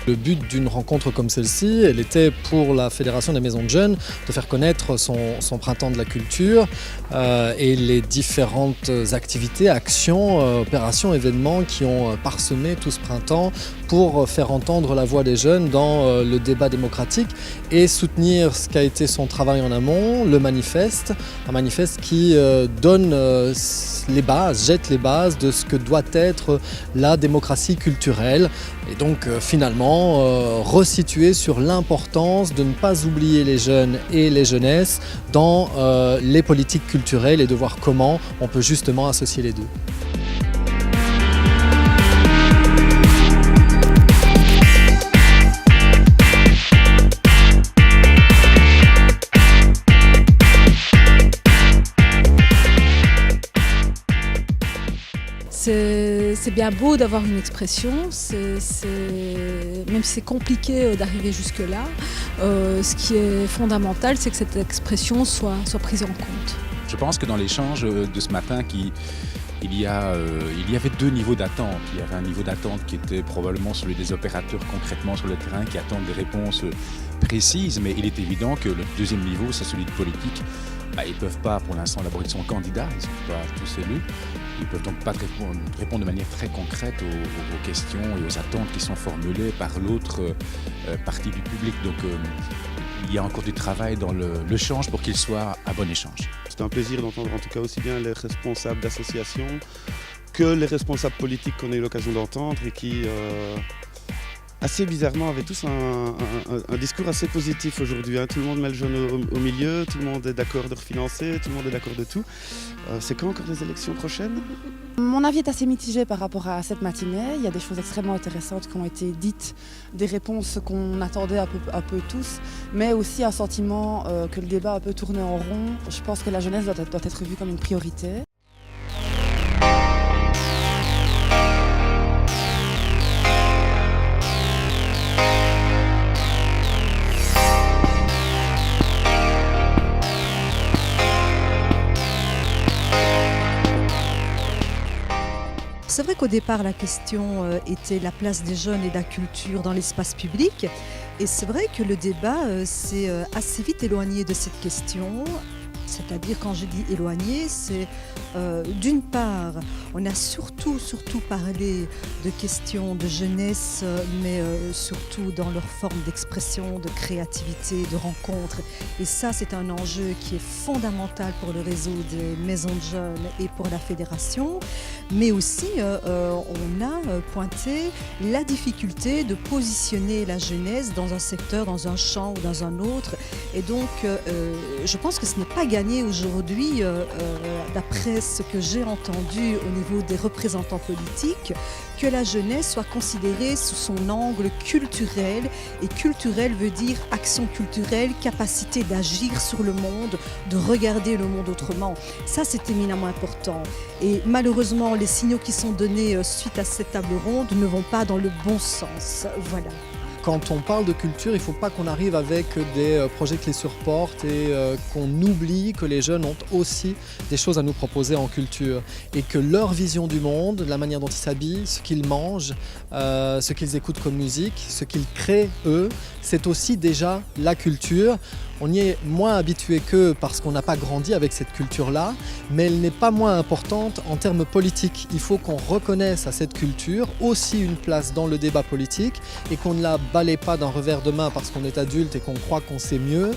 Le but d'une rencontre comme celle-ci, elle était pour la Fédération des maisons de jeunes de faire connaître son printemps de la culture et les différentes activités, actions, opérations, événements qui ont parsemé tout ce printemps pour faire entendre la voix des jeunes dans le débat démocratique et soutenir ce qu'a été son travail en amont, le manifeste, un manifeste qui donne les bases, jette les bases de ce que doit être la démocratie culturelle et donc finalement resituer sur l'importance de ne pas oublier les jeunes et les jeunesses dans les politiques culturelles et de voir comment on peut justement associer les deux. C'est bien beau d'avoir une expression, même si c'est compliqué d'arriver jusque-là, ce qui est fondamental, c'est que cette expression soit prise en compte. Je pense que dans l'échange de ce matin, il y avait deux niveaux d'attente. Il y avait un niveau d'attente qui était probablement celui des opérateurs concrètement sur le terrain qui attendent des réponses précises, mais il est évident que le deuxième niveau, c'est celui de politique. Ils ne peuvent pas pour l'instant élaborer son candidat, ils ne sont pas tous élus. Ils ne peuvent donc pas répondre de manière très concrète aux questions et aux attentes qui sont formulées par l'autre partie du public. Donc il y a encore du travail dans l'échange pour qu'il soit à bon échange. C'est un plaisir d'entendre en tout cas aussi bien les responsables d'associations que les responsables politiques qu'on a eu l'occasion d'entendre et qui, assez bizarrement, avaient tous un discours assez positif aujourd'hui. Tout le monde met le jeune au milieu, tout le monde est d'accord de refinancer, tout le monde est d'accord de tout. C'est quand encore les élections prochaines ? Mon avis est assez mitigé par rapport à cette matinée. Il y a des choses extrêmement intéressantes qui ont été dites, des réponses qu'on attendait un peu tous, mais aussi un sentiment que le débat a un peu tourné en rond. Je pense que la jeunesse doit être vue comme une priorité. C'est vrai qu'au départ, la question était la place des jeunes et de la culture dans l'espace public. Et c'est vrai que le débat s'est assez vite éloigné de cette question. C'est-à-dire, quand je dis éloigné, c'est d'une part, on a surtout parlé de questions de jeunesse, mais surtout dans leur forme d'expression, de créativité, de rencontre. Et ça, c'est un enjeu qui est fondamental pour le réseau des maisons de jeunes et pour la fédération. Mais aussi, on a pointé la difficulté de positionner la jeunesse dans un secteur, dans un champ ou dans un autre. Et donc, je pense que ce n'est pas gagné aujourd'hui, d'après ce que j'ai entendu au niveau des représentants politiques, que la jeunesse soit considérée sous son angle culturel. Et culturel veut dire action culturelle, capacité d'agir sur le monde, de regarder le monde autrement. Ça, c'est éminemment important. Et malheureusement, les signaux qui sont donnés suite à cette table ronde ne vont pas dans le bon sens. Voilà. Quand on parle de culture, il ne faut pas qu'on arrive avec des projets clés sur porte et qu'on oublie que les jeunes ont aussi des choses à nous proposer en culture et que leur vision du monde, la manière dont ils s'habillent, ce qu'ils mangent, ce qu'ils écoutent comme musique, ce qu'ils créent eux, c'est aussi déjà la culture. On y est moins habitué qu'eux parce qu'on n'a pas grandi avec cette culture-là, mais elle n'est pas moins importante en termes politiques. Il faut qu'on reconnaisse à cette culture aussi une place dans le débat politique et qu'on ne la balaie pas d'un revers de main parce qu'on est adulte et qu'on croit qu'on sait mieux.